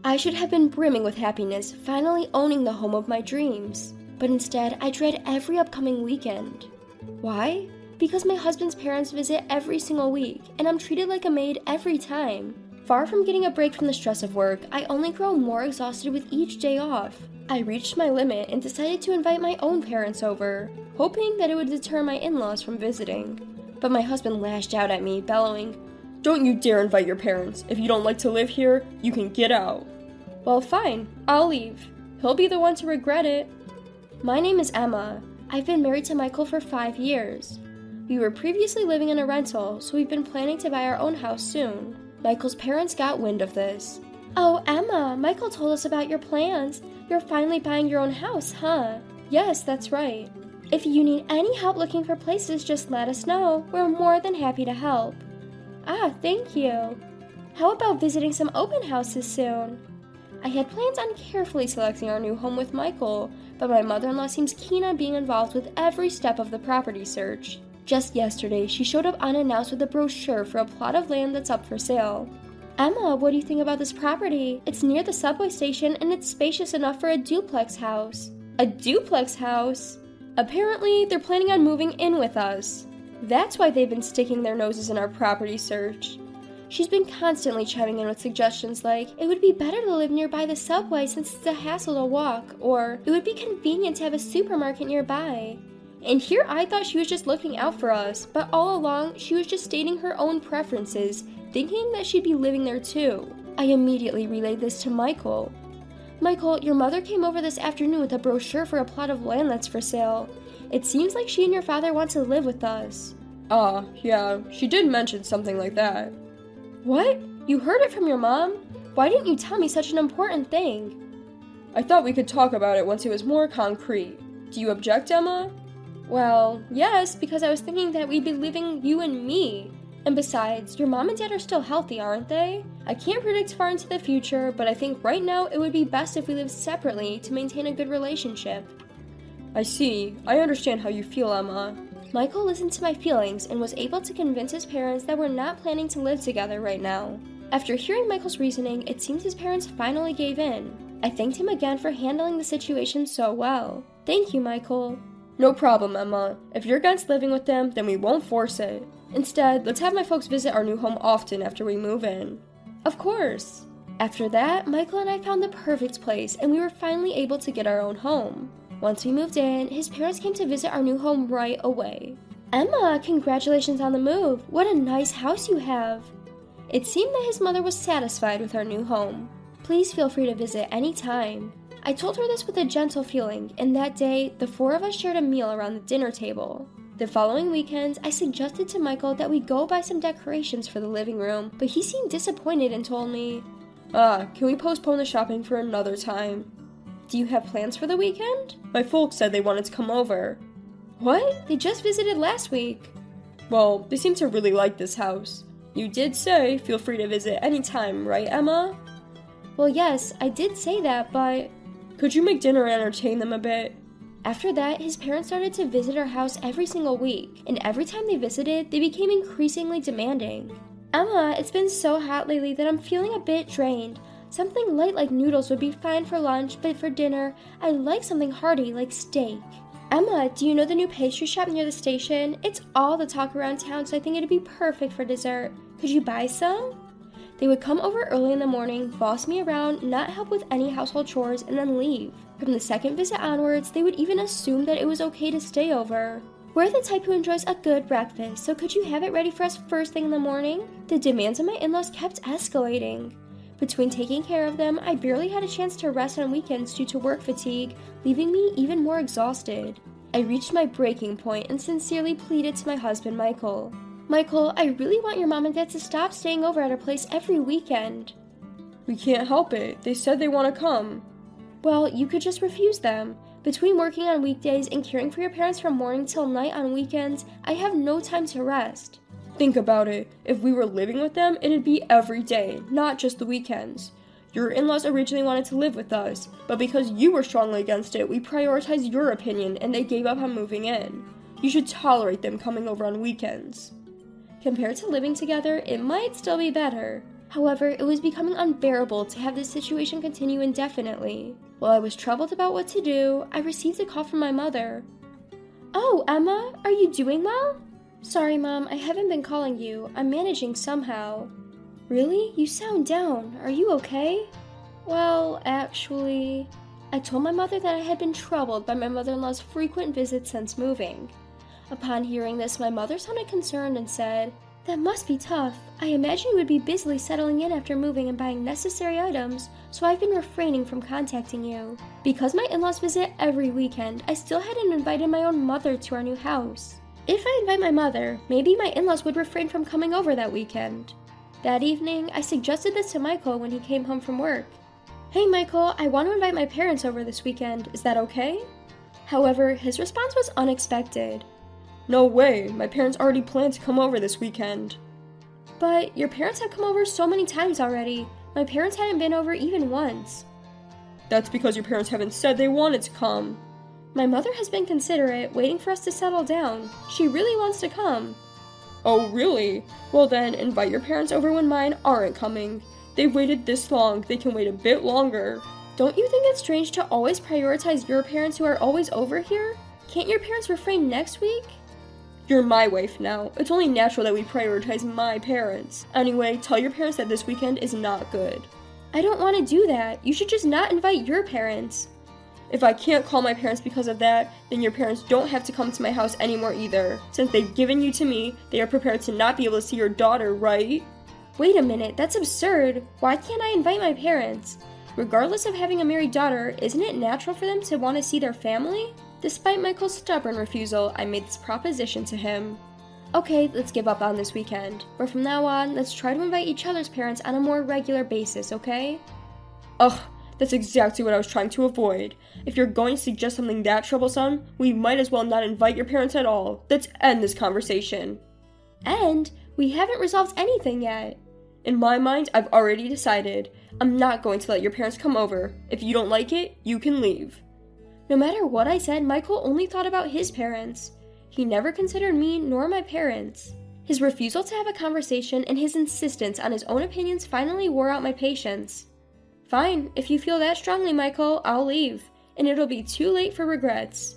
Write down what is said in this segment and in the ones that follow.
I should have been brimming with happiness, finally owning the home of my dreams. But instead, I dread every upcoming weekend. Why? Because my husband's parents visit every single week, and I'm treated like a maid every time. Far from getting a break from the stress of work, I only grow more exhausted with each day off. I reached my limit and decided to invite my own parents over, hoping that it would deter my in-laws from visiting. But my husband lashed out at me, bellowing, "Don't you dare invite your parents. If you don't like to live here, you can get out." Well, fine, I'll leave. He'll be the one to regret it. My name is Emma. I've been married to Michael for 5 years. We were previously living in a rental, so we've been planning to buy our own house soon. Michael's parents got wind of this. "Oh, Emma, Michael told us about your plans. You're finally buying your own house, huh?" "Yes, that's right. If you need any help looking for places, just let us know. We're more than happy to help." "Ah, thank you. How about visiting some open houses soon?" I had plans on carefully selecting our new home with Michael, but my mother-in-law seems keen on being involved with every step of the property search. Just yesterday, she showed up unannounced with a brochure for a plot of land that's up for sale. "Emma, what do you think about this property? It's near the subway station and it's spacious enough for a duplex house." "A duplex house?" Apparently, they're planning on moving in with us. That's why they've been sticking their noses in our property search. She's been constantly chiming in with suggestions like, "It would be better to live nearby the subway since it's a hassle to walk," or "It would be convenient to have a supermarket nearby." And here I thought she was just looking out for us, but all along she was just stating her own preferences, thinking that she'd be living there too. I immediately relayed this to Michael. "Michael, your mother came over this afternoon with a brochure for a plot of land that's for sale. It seems like she and your father want to live with us." Yeah, she did mention something like that." "What? You heard it from your mom? Why didn't you tell me such an important thing?" "I thought we could talk about it once it was more concrete. Do you object, Emma?" "Well, yes, because I was thinking that we'd be living you and me. And besides, your mom and dad are still healthy, aren't they? I can't predict far into the future, but I think right now it would be best if we lived separately to maintain a good relationship." "I see. I understand how you feel, Emma." Michael listened to my feelings and was able to convince his parents that we're not planning to live together right now. After hearing Michael's reasoning, it seems his parents finally gave in. I thanked him again for handling the situation so well. "Thank you, Michael." "No problem, Emma. If you're against living with them, then we won't force it. Instead, let's have my folks visit our new home often after we move in." "Of course." After that, Michael and I found the perfect place, and we were finally able to get our own home. Once we moved in, his parents came to visit our new home right away. "Emma, congratulations on the move. What a nice house you have." It seemed that his mother was satisfied with our new home. "Please feel free to visit any time." I told her this with a gentle feeling, and that day, the 4 of us shared a meal around the dinner table. The following weekend, I suggested to Michael that we go buy some decorations for the living room, but he seemed disappointed and told me, "Can we postpone the shopping for another time?" "Do you have plans for the weekend?" "My folks said they wanted to come over." "What? They just visited last week." "Well, they seem to really like this house. You did say feel free to visit any time, right, Emma?" "Well, yes, I did say that, but..." "Could you make dinner and entertain them a bit?" After that, his parents started to visit our house every single week, and every time they visited, they became increasingly demanding. "Emma, it's been so hot lately that I'm feeling a bit drained. Something light like noodles would be fine for lunch, but for dinner, I'd like something hearty like steak." "Emma, do you know the new pastry shop near the station? It's all the talk around town, so I think it'd be perfect for dessert. Could you buy some?" They would come over early in the morning, boss me around, not help with any household chores, and then leave. From the second visit onwards, they would even assume that it was okay to stay over. "We're the type who enjoys a good breakfast, so could you have it ready for us first thing in the morning?" The demands of my in-laws kept escalating. Between taking care of them, I barely had a chance to rest on weekends due to work fatigue, leaving me even more exhausted. I reached my breaking point and sincerely pleaded to my husband, Michael. "Michael, I really want your mom and dad to stop staying over at our place every weekend." "We can't help it. They said they want to come." "Well, you could just refuse them. Between working on weekdays and caring for your parents from morning till night on weekends, I have no time to rest." "Think about it. If we were living with them, it'd be every day, not just the weekends. Your in-laws originally wanted to live with us, but because you were strongly against it, we prioritized your opinion and they gave up on moving in. You should tolerate them coming over on weekends." Compared to living together, it might still be better. However, it was becoming unbearable to have this situation continue indefinitely. While I was troubled about what to do, I received a call from my mother. "Oh, Emma, are you doing well?" "Sorry, Mom, I haven't been calling you. I'm managing somehow." "Really? You sound down. Are you okay?" "Well, actually..." I told my mother that I had been troubled by my mother-in-law's frequent visits since moving. Upon hearing this, my mother sounded concerned and said, "That must be tough. I imagine you would be busily settling in after moving and buying necessary items, so I've been refraining from contacting you. Because my in-laws visit every weekend, I still hadn't invited my own mother to our new house. If I invite my mother, maybe my in-laws would refrain from coming over that weekend." That evening, I suggested this to Michael when he came home from work. "Hey Michael, I want to invite my parents over this weekend. Is that okay?" However, his response was unexpected. "No way, my parents already planned to come over this weekend." "But your parents have come over so many times already. My parents hadn't been over even once." "That's because your parents haven't said they wanted to come." "My mother has been considerate, waiting for us to settle down. She really wants to come." "Oh, really? Well then, invite your parents over when mine aren't coming. They've waited this long, they can wait a bit longer." "Don't you think it's strange to always prioritize your parents who are always over here? Can't your parents refrain next week?" "You're my wife now. It's only natural that we prioritize my parents. Anyway, tell your parents that this weekend is not good." "I don't want to do that. You should just not invite your parents." "If I can't call my parents because of that, then your parents don't have to come to my house anymore either. Since they've given you to me, they are prepared to not be able to see your daughter, right?" "Wait a minute, that's absurd. Why can't I invite my parents? Regardless of having a married daughter, isn't it natural for them to want to see their family?" Despite Michael's stubborn refusal, I made this proposition to him. "Okay, let's give up on this weekend. But from now on, let's try to invite each other's parents on a more regular basis, okay?" Ugh, that's exactly what I was trying to avoid. If you're going to suggest something that troublesome, we might as well not invite your parents at all. Let's end this conversation. "And we haven't resolved anything yet." In my mind, I've already decided. I'm not going to let your parents come over. If you don't like it, you can leave. No matter what I said, Michael only thought about his parents. He never considered me nor my parents. His refusal to have a conversation and his insistence on his own opinions finally wore out my patience. "Fine, if you feel that strongly, Michael, I'll leave, and it'll be too late for regrets."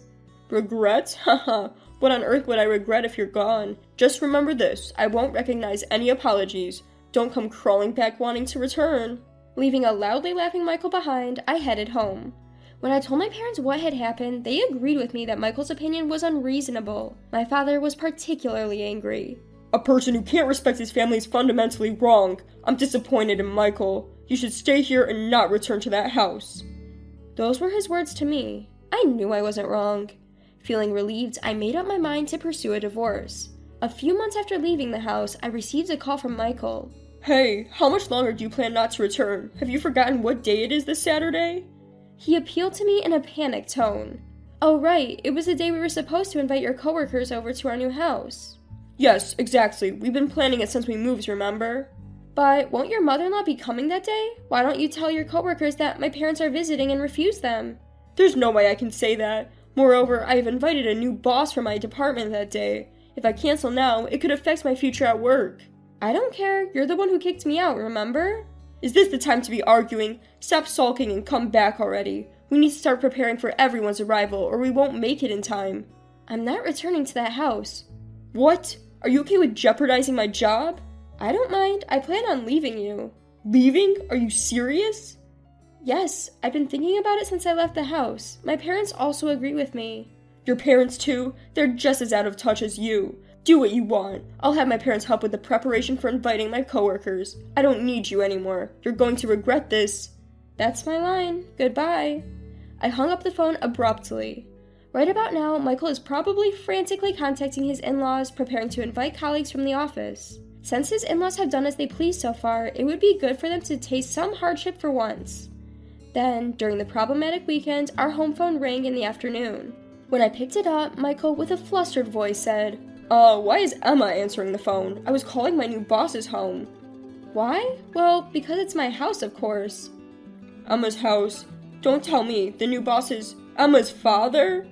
"Regrets? Haha, what on earth would I regret if you're gone? Just remember this, I won't recognize any apologies. Don't come crawling back wanting to return." Leaving a loudly laughing Michael behind, I headed home. When I told my parents what had happened, they agreed with me that Michael's opinion was unreasonable. My father was particularly angry. "A person who can't respect his family is fundamentally wrong. I'm disappointed in Michael. You should stay here and not return to that house." Those were his words to me. I knew I wasn't wrong. Feeling relieved, I made up my mind to pursue a divorce. A few months after leaving the house, I received a call from Michael. "Hey, how much longer do you plan not to return? Have you forgotten what day it is this Saturday?" He appealed to me in a panicked tone. "Oh right, it was the day we were supposed to invite your coworkers over to our new house." "Yes, exactly. We've been planning it since we moved, remember?" "But won't your mother-in-law be coming that day? Why don't you tell your coworkers that my parents are visiting and refuse them?" "There's no way I can say that. Moreover, I have invited a new boss for my department that day. If I cancel now, it could affect my future at work." "I don't care. You're the one who kicked me out, remember?" "Is this the time to be arguing? Stop sulking and come back already. We need to start preparing for everyone's arrival, or we won't make it in time." "I'm not returning to that house." "What? Are you okay with jeopardizing my job?" "I don't mind. I plan on leaving you." "Leaving? Are you serious?" "Yes, I've been thinking about it since I left the house. My parents also agree with me." "Your parents too? They're just as out of touch as you. Do what you want. I'll have my parents help with the preparation for inviting my coworkers. I don't need you anymore. You're going to regret this." "That's my line. Goodbye." I hung up the phone abruptly. Right about now, Michael is probably frantically contacting his in-laws, preparing to invite colleagues from the office. Since his in-laws have done as they please so far, it would be good for them to taste some hardship for once. Then, during the problematic weekend, our home phone rang in the afternoon. When I picked it up, Michael, with a flustered voice, said, Why is Emma answering the phone? I was calling my new boss's home." "Why? Well, because it's my house, of course." "Emma's house? Don't tell me, the new boss is Emma's father?"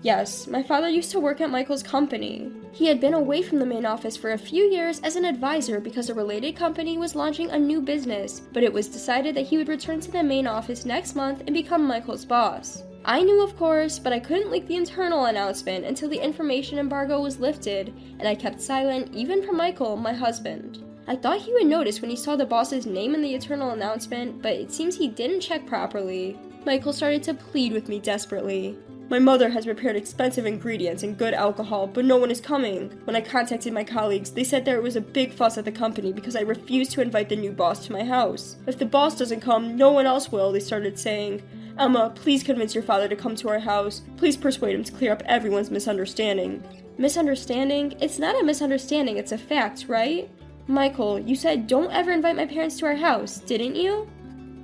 "Yes, my father used to work at Michael's company." He had been away from the main office for a few years as an advisor because a related company was launching a new business, but it was decided that he would return to the main office next month and become Michael's boss. I knew, of course, but I couldn't leak the internal announcement until the information embargo was lifted, and I kept silent even from Michael, my husband. I thought he would notice when he saw the boss's name in the internal announcement, but it seems he didn't check properly. Michael started to plead with me desperately. My mother has prepared expensive ingredients and good alcohol, but no one is coming. When I contacted my colleagues, they said there was a big fuss at the company because I refused to invite the new boss to my house. If the boss doesn't come, no one else will, they started saying. Emma, please convince your father to come to our house. Please persuade him to clear up everyone's misunderstanding. Misunderstanding? It's not a misunderstanding, it's a fact, right? Michael, you said don't ever invite my parents to our house, didn't you?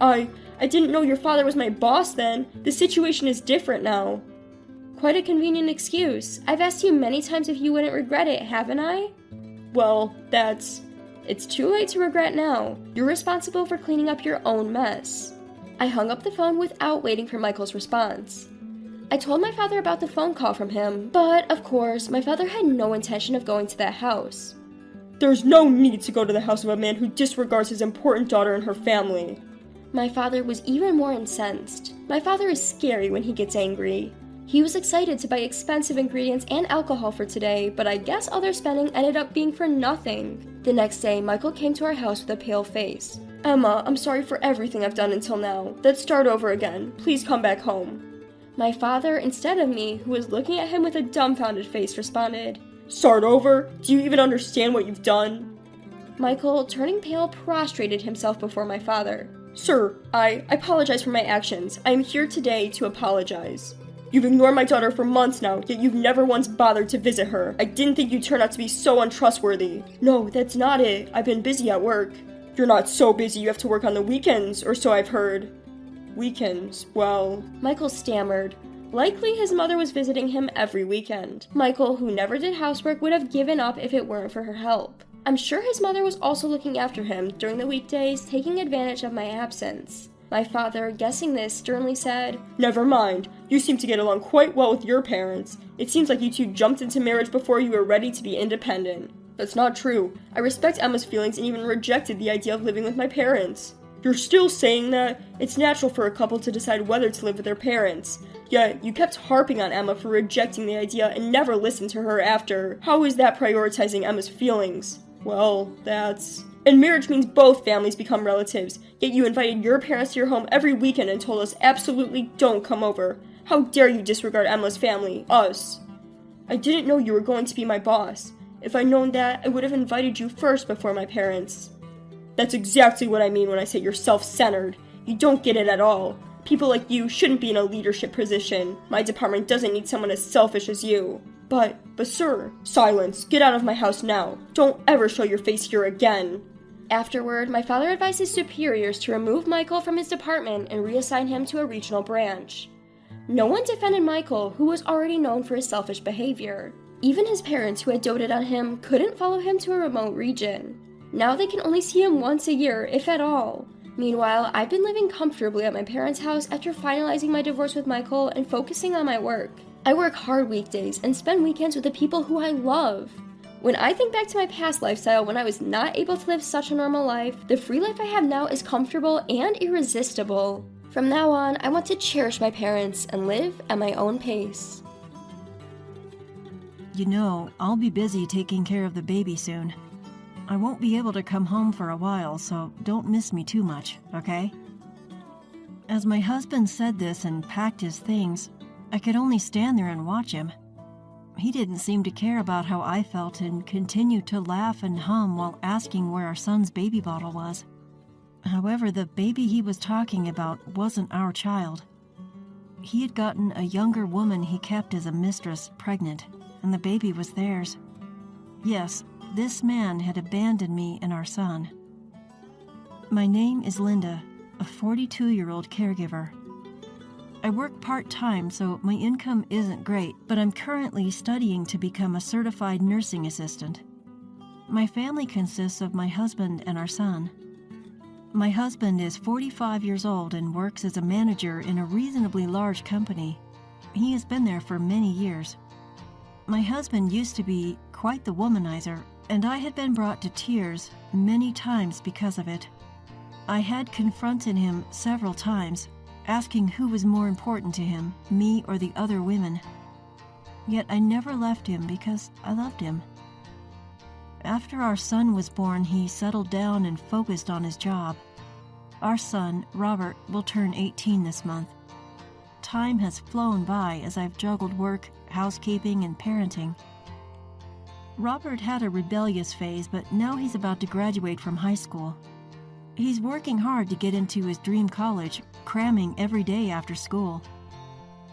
I didn't know your father was my boss then. The situation is different now. Quite a convenient excuse. I've asked you many times if you wouldn't regret it, haven't I? Well, It's too late to regret now. You're responsible for cleaning up your own mess. I hung up the phone without waiting for Michael's response. I told my father about the phone call from him, but of course, my father had no intention of going to that house. There's no need to go to the house of a man who disregards his important daughter and her family. My father was even more incensed. My father is scary when he gets angry. He was excited to buy expensive ingredients and alcohol for today, but I guess all their spending ended up being for nothing. The next day, Michael came to our house with a pale face. Emma, I'm sorry for everything I've done until now. Let's start over again. Please come back home. My father, instead of me, who was looking at him with a dumbfounded face, responded, Start over? Do you even understand what you've done? Michael, turning pale, prostrated himself before my father. Sir, I apologize for my actions. I am here today to apologize. You've ignored my daughter for months now, yet you've never once bothered to visit her. I didn't think you'd turn out to be so untrustworthy. No, that's not it. I've been busy at work. You're not so busy you have to work on the weekends, or so I've heard. Weekends, well... Michael stammered. Likely his mother was visiting him every weekend. Michael, who never did housework, would have given up if it weren't for her help. I'm sure his mother was also looking after him during the weekdays, taking advantage of my absence. My father, guessing this, sternly said, Never mind. You seem to get along quite well with your parents. It seems like you two jumped into marriage before you were ready to be independent. That's not true. I respect Emma's feelings and even rejected the idea of living with my parents. You're still saying that? It's natural for a couple to decide whether to live with their parents. Yet, you kept harping on Emma for rejecting the idea and never listened to her after. How is that prioritizing Emma's feelings? Well, that's... And marriage means both families become relatives, yet you invited your parents to your home every weekend and told us absolutely don't come over. How dare you disregard Emma's family, us? I didn't know you were going to be my boss. If I'd known that, I would have invited you first before my parents. That's exactly what I mean when I say you're self-centered. You don't get it at all. People like you shouldn't be in a leadership position. My department doesn't need someone as selfish as you. But sir, silence. Get out of my house now. Don't ever show your face here again. Afterward, my father advised his superiors to remove Michael from his department and reassign him to a regional branch. No one defended Michael, who was already known for his selfish behavior. Even his parents, who had doted on him, couldn't follow him to a remote region. Now they can only see him once a year, if at all. Meanwhile, I've been living comfortably at my parents' house after finalizing my divorce with Michael and focusing on my work. I work hard weekdays and spend weekends with the people who I love. When I think back to my past lifestyle when I was not able to live such a normal life, the free life I have now is comfortable and irresistible. From now on, I want to cherish my parents and live at my own pace. You know, I'll be busy taking care of the baby soon. I won't be able to come home for a while, so don't miss me too much, okay? As my husband said this and packed his things, I could only stand there and watch him. He didn't seem to care about how I felt and continued to laugh and hum while asking where our son's baby bottle was. However, the baby he was talking about wasn't our child. He had gotten a younger woman he kept as a mistress pregnant, and the baby was theirs. Yes, this man had abandoned me and our son. My name is Linda, a 42-year-old caregiver. I work part-time, so my income isn't great, but I'm currently studying to become a certified nursing assistant. My family consists of my husband and our son. My husband is 45 years old and works as a manager in a reasonably large company. He has been there for many years. My husband used to be quite the womanizer, and I had been brought to tears many times because of it. I had confronted him several times, asking who was more important to him, me or the other women. Yet I never left him because I loved him. After our son was born, he settled down and focused on his job. Our son, Robert, will turn 18 this month. Time has flown by as I've juggled work, housekeeping, and parenting. Robert had a rebellious phase, but now he's about to graduate from high school. He's working hard to get into his dream college, cramming every day after school.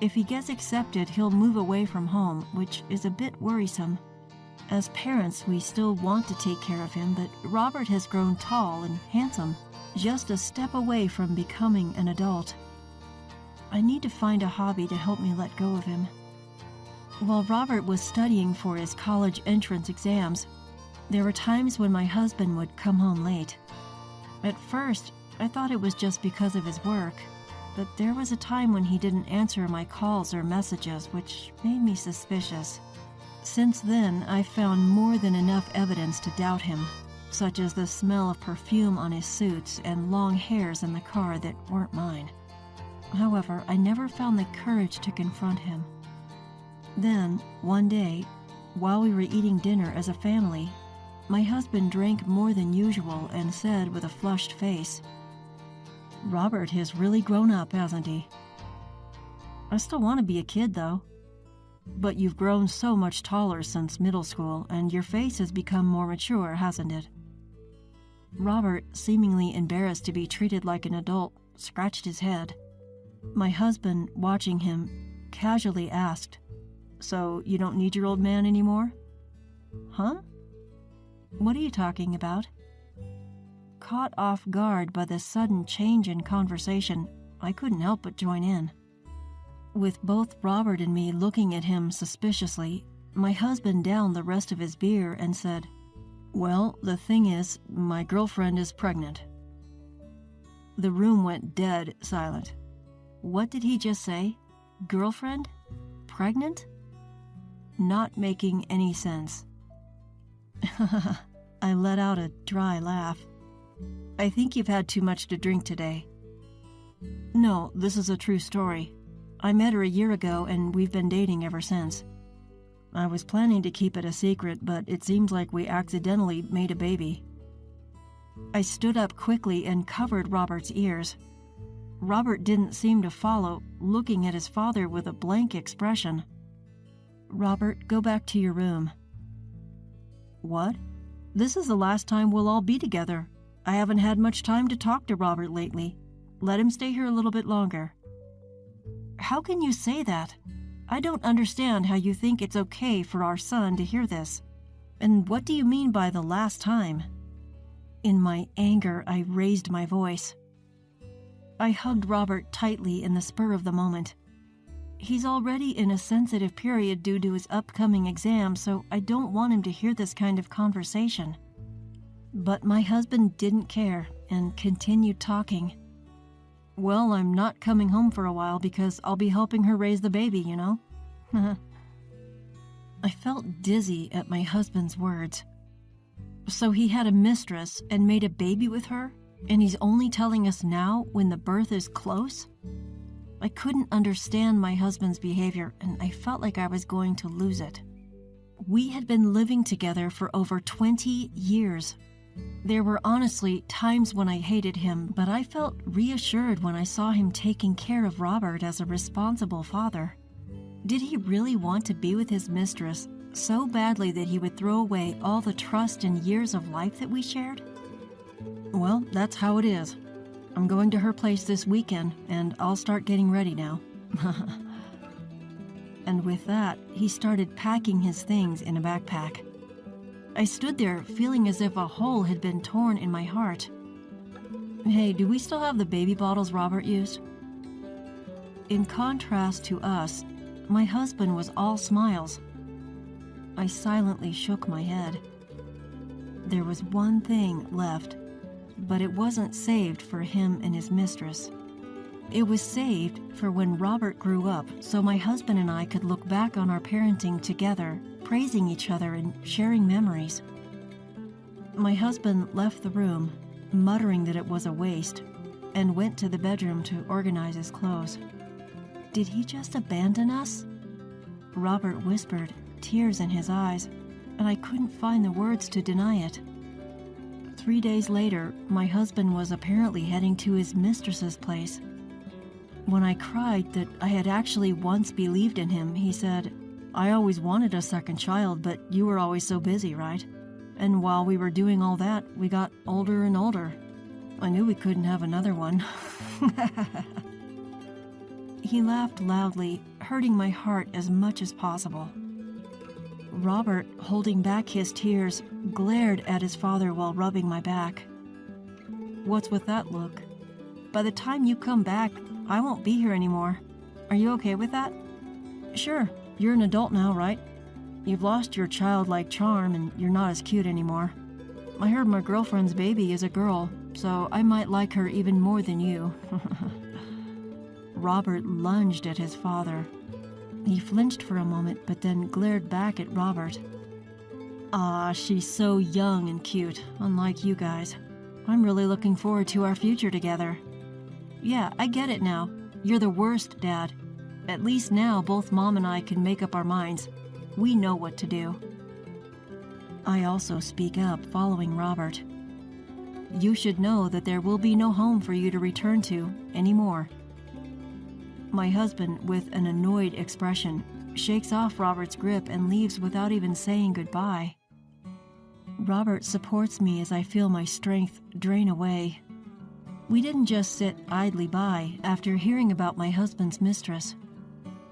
If he gets accepted, he'll move away from home, which is a bit worrisome. As parents, we still want to take care of him, but Robert has grown tall and handsome, just a step away from becoming an adult. I need to find a hobby to help me let go of him. While Robert was studying for his college entrance exams, there were times when my husband would come home late. At first, I thought it was just because of his work, but there was a time when he didn't answer my calls or messages, which made me suspicious. Since then, I've found more than enough evidence to doubt him, such as the smell of perfume on his suits and long hairs in the car that weren't mine. However, I never found the courage to confront him. Then, one day, while we were eating dinner as a family, my husband drank more than usual and said with a flushed face, "Robert has really grown up, hasn't he? I still want to be a kid, though. But you've grown so much taller since middle school, and your face has become more mature, hasn't it?" Robert, seemingly embarrassed to be treated like an adult, scratched his head. My husband, watching him, casually asked, "So you don't need your old man anymore?" "Huh? What are you talking about?" Caught off guard by the sudden change in conversation, I couldn't help but join in. With both Robert and me looking at him suspiciously, my husband downed the rest of his beer and said, "Well, the thing is, my girlfriend is pregnant." The room went dead silent. What did he just say? Girlfriend? Pregnant? Not making any sense. I let out a dry laugh. "I think you've had too much to drink today." "No, this is a true story. I met her a year ago and we've been dating ever since. I was planning to keep it a secret, but it seems like we accidentally made a baby." I stood up quickly and covered Robert's ears. Robert didn't seem to follow, looking at his father with a blank expression. "Robert, go back to your room." "What? This is the last time we'll all be together. I haven't had much time to talk to Robert lately. Let him stay here a little bit longer." "How can you say that? I don't understand how you think it's okay for our son to hear this. And what do you mean by the last time?" In my anger, I raised my voice. I hugged Robert tightly in the spur of the moment. He's already in a sensitive period due to his upcoming exam, so I don't want him to hear this kind of conversation. But my husband didn't care and continued talking. "Well, I'm not coming home for a while because I'll be helping her raise the baby, you know?" I felt dizzy at my husband's words. So he had a mistress and made a baby with her, and he's only telling us now when the birth is close? I couldn't understand my husband's behavior, and I felt like I was going to lose it. We had been living together for over 20 years. There were honestly times when I hated him, but I felt reassured when I saw him taking care of Robert as a responsible father. Did he really want to be with his mistress so badly that he would throw away all the trust and years of life that we shared? Well, that's how it is. I'm going to her place this weekend, and I'll start getting ready now. And with that, he started packing his things in a backpack. I stood there feeling as if a hole had been torn in my heart. "Hey, do we still have the baby bottles Robert used?" In contrast to us, my husband was all smiles. I silently shook my head. There was one thing left, but it wasn't saved for him and his mistress. It was saved for when Robert grew up so my husband and I could look back on our parenting together, praising each other and sharing memories. My husband left the room, muttering that it was a waste, and went to the bedroom to organize his clothes. Did he just abandon us? Robert whispered, tears in his eyes, and I couldn't find the words to deny it. 3 days later, my husband was apparently heading to his mistress's place. When I cried that I had actually once believed in him, he said, "I always wanted a second child, but you were always so busy, right? And while we were doing all that, we got older and older. I knew we couldn't have another one." He laughed loudly, hurting my heart as much as possible. Robert, holding back his tears, glared at his father while rubbing my back. "What's with that look? By the time you come back, I won't be here anymore. Are you okay with that?" "Sure, you're an adult now, right? You've lost your childlike charm and you're not as cute anymore. I heard my girlfriend's baby is a girl, so I might like her even more than you." Robert lunged at his father. He flinched for a moment, but then glared back at Robert. "Ah, she's so young and cute, unlike you guys. I'm really looking forward to our future together." "Yeah, I get it now. You're the worst, Dad. At least now both Mom and I can make up our minds. We know what to do." I also speak up, following Robert. "You should know that there will be no home for you to return to anymore." My husband, with an annoyed expression, shakes off Robert's grip and leaves without even saying goodbye. Robert supports me as I feel my strength drain away. We didn't just sit idly by after hearing about my husband's mistress.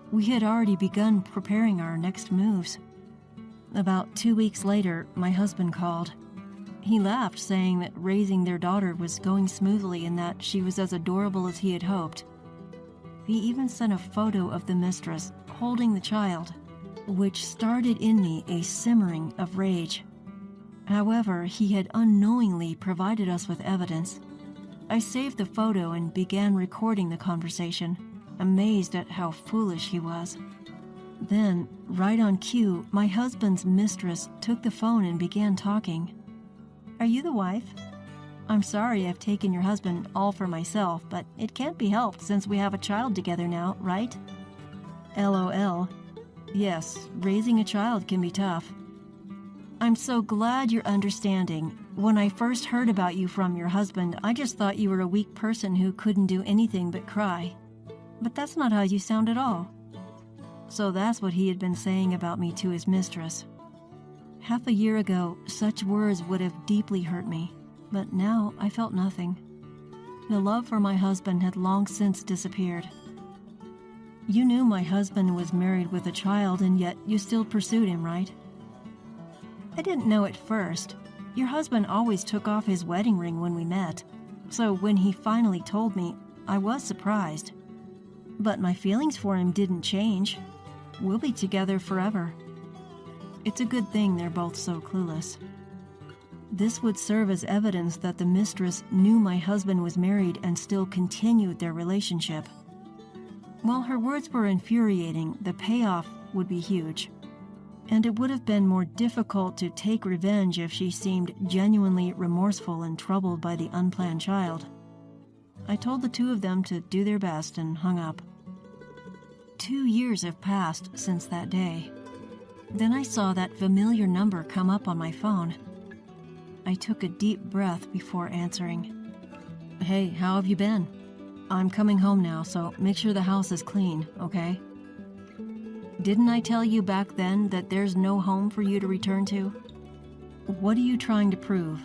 We had already begun preparing our next moves. About 2 weeks later, my husband called. He laughed, saying that raising their daughter was going smoothly and that she was as adorable as he had hoped. He even sent a photo of the mistress holding the child, which started in me a simmering of rage. However, he had unknowingly provided us with evidence. I saved the photo and began recording the conversation, amazed at how foolish he was. Then, right on cue, my husband's mistress took the phone and began talking. "Are you the wife? I'm sorry I've taken your husband all for myself, but it can't be helped since we have a child together now, right?" LOL. Yes, raising a child can be tough. "I'm so glad you're understanding. When I first heard about you from your husband, I just thought you were a weak person who couldn't do anything but cry. But that's not how you sound at all." So that's what he had been saying about me to his mistress. Half a year ago, such words would have deeply hurt me, but now I felt nothing. The love for my husband had long since disappeared. "You knew my husband was married with a child, and yet you still pursued him, right?" "I didn't know at first. Your husband always took off his wedding ring when we met, so when he finally told me, I was surprised. But my feelings for him didn't change. We'll be together forever." It's a good thing they're both so clueless. This would serve as evidence that the mistress knew my husband was married and still continued their relationship. While her words were infuriating, the payoff would be huge. And it would have been more difficult to take revenge if she seemed genuinely remorseful and troubled by the unplanned child. I told the two of them to do their best and hung up. 2 years have passed since that day. Then I saw that familiar number come up on my phone. I took a deep breath before answering. "Hey, how have you been? I'm coming home now, so make sure the house is clean, okay? Didn't I tell you back then that there's no home for you to return to? What are you trying to prove?"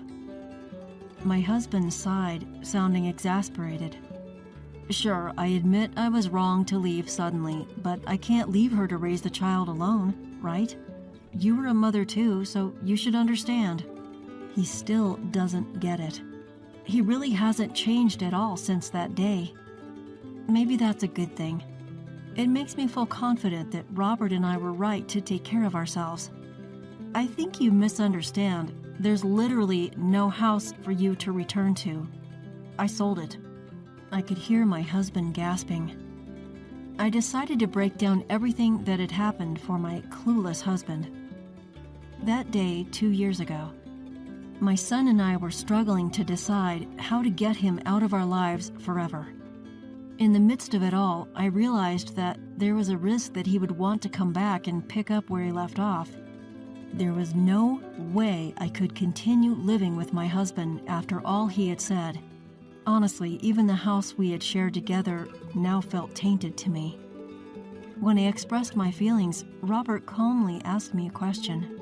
My husband sighed, sounding exasperated. "Sure, I admit I was wrong to leave suddenly, but I can't leave her to raise the child alone, right? You were a mother too, so you should understand." He still doesn't get it. He really hasn't changed at all since that day. Maybe that's a good thing. It makes me feel confident that Robert and I were right to take care of ourselves. I think you misunderstand. There's literally no house for you to return to. I sold it. I could hear my husband gasping. I decided to break down everything that had happened for my clueless husband. That day, 2 years ago, my son and I were struggling to decide how to get him out of our lives forever. In the midst of it all, I realized that there was a risk that he would want to come back and pick up where he left off. There was no way I could continue living with my husband after all he had said. Honestly, even the house we had shared together now felt tainted to me. When I expressed my feelings, Robert calmly asked me a question.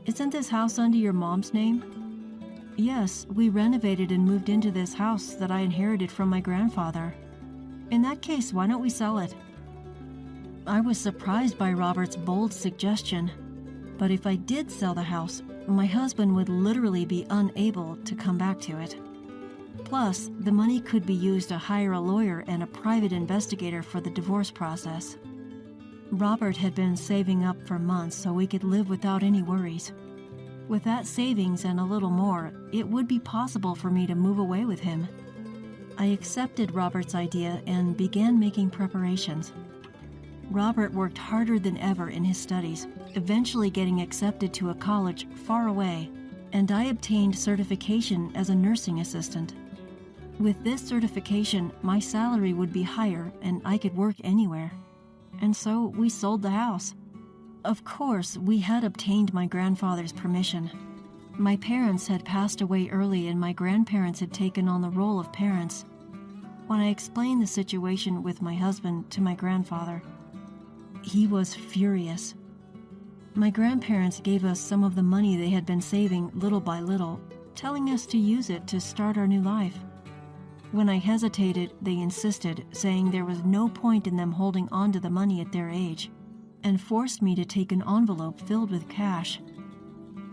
"Isn't this house under your mom's name?" "Yes, we renovated and moved into this house that I inherited from my grandfather." "In that case, why don't we sell it?" I was surprised by Robert's bold suggestion, but if I did sell the house, my husband would literally be unable to come back to it. Plus, the money could be used to hire a lawyer and a private investigator for the divorce process. Robert had been saving up for months so we could live without any worries. With that savings and a little more, it would be possible for me to move away with him. I accepted Robert's idea and began making preparations. Robert worked harder than ever in his studies, eventually getting accepted to a college far away, and I obtained certification as a nursing assistant. With this certification, my salary would be higher and I could work anywhere. And so we sold the house. Of course, we had obtained my grandfather's permission. My parents had passed away early and my grandparents had taken on the role of parents. When I explained the situation with my husband to my grandfather, he was furious. My grandparents gave us some of the money they had been saving little by little, telling us to use it to start our new life. When I hesitated, they insisted, saying there was no point in them holding on to the money at their age, and forced me to take an envelope filled with cash.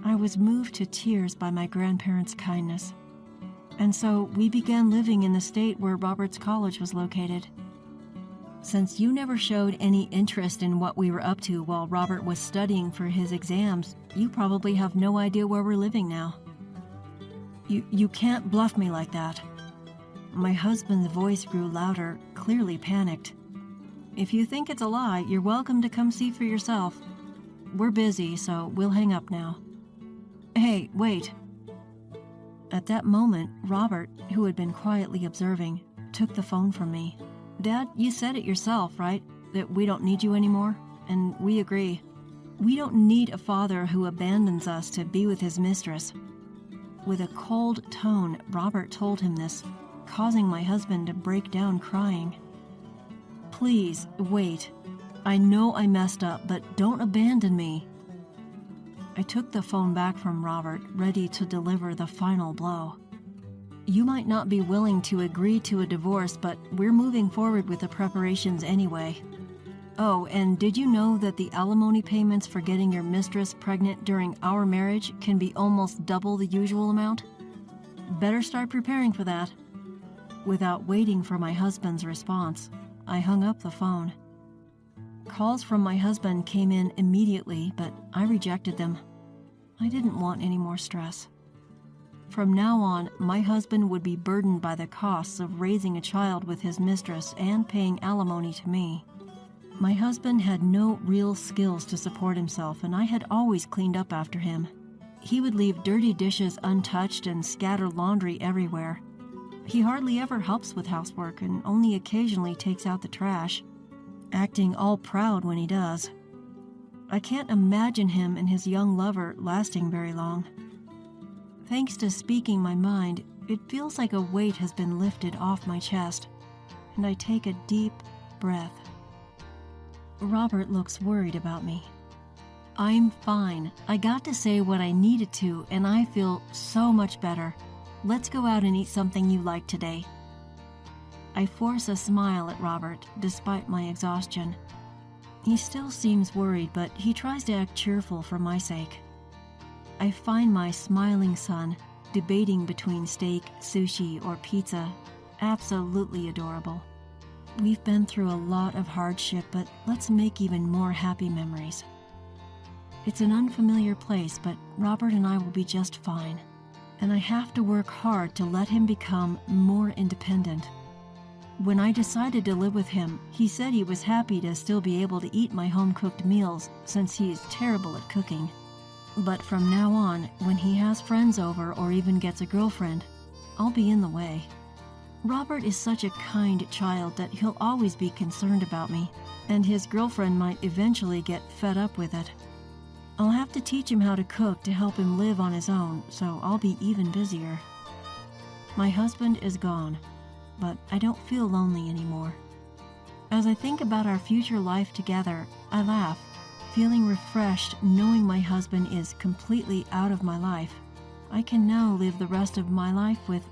I was moved to tears by my grandparents' kindness. And so we began living in the state where Robert's college was located. Since you never showed any interest in what we were up to while Robert was studying for his exams, you probably have no idea where we're living now. You can't bluff me like that. My husband's voice grew louder, clearly panicked. If you think it's a lie, you're welcome to come see for yourself. We're busy, so we'll hang up now. Hey, wait. At that moment, Robert, who had been quietly observing, took the phone from me. Dad, you said it yourself, right? That we don't need you anymore? And we agree. We don't need a father who abandons us to be with his mistress. With a cold tone, Robert told him this, causing my husband to break down crying. Please, wait. I know I messed up, but don't abandon me. I took the phone back from Robert, ready to deliver the final blow. You might not be willing to agree to a divorce, but we're moving forward with the preparations anyway. Oh, and did you know that the alimony payments for getting your mistress pregnant during our marriage can be almost double the usual amount? Better start preparing for that. Without waiting for my husband's response, I hung up the phone. Calls from my husband came in immediately, but I rejected them. I didn't want any more stress. From now on, my husband would be burdened by the costs of raising a child with his mistress and paying alimony to me. My husband had no real skills to support himself, and I had always cleaned up after him. He would leave dirty dishes untouched and scatter laundry everywhere. He hardly ever helps with housework and only occasionally takes out the trash, acting all proud when he does. I can't imagine him and his young lover lasting very long. Thanks to speaking my mind, it feels like a weight has been lifted off my chest, and I take a deep breath. Robert looks worried about me. I'm fine. I got to say what I needed to, and I feel so much better. Let's go out and eat something you like today. I force a smile at Robert, despite my exhaustion. He still seems worried, but he tries to act cheerful for my sake. I find my smiling son, debating between steak, sushi, or pizza, absolutely adorable. We've been through a lot of hardship, but let's make even more happy memories. It's an unfamiliar place, but Robert and I will be just fine. And I have to work hard to let him become more independent. When I decided to live with him, he said he was happy to still be able to eat my home-cooked meals since he is terrible at cooking. But from now on, when he has friends over or even gets a girlfriend, I'll be in the way. Robert is such a kind child that he'll always be concerned about me, and his girlfriend might eventually get fed up with it. I'll have to teach him how to cook to help him live on his own, so I'll be even busier. My husband is gone, but I don't feel lonely anymore. As I think about our future life together, I laugh, feeling refreshed knowing my husband is completely out of my life. I can now live the rest of my life with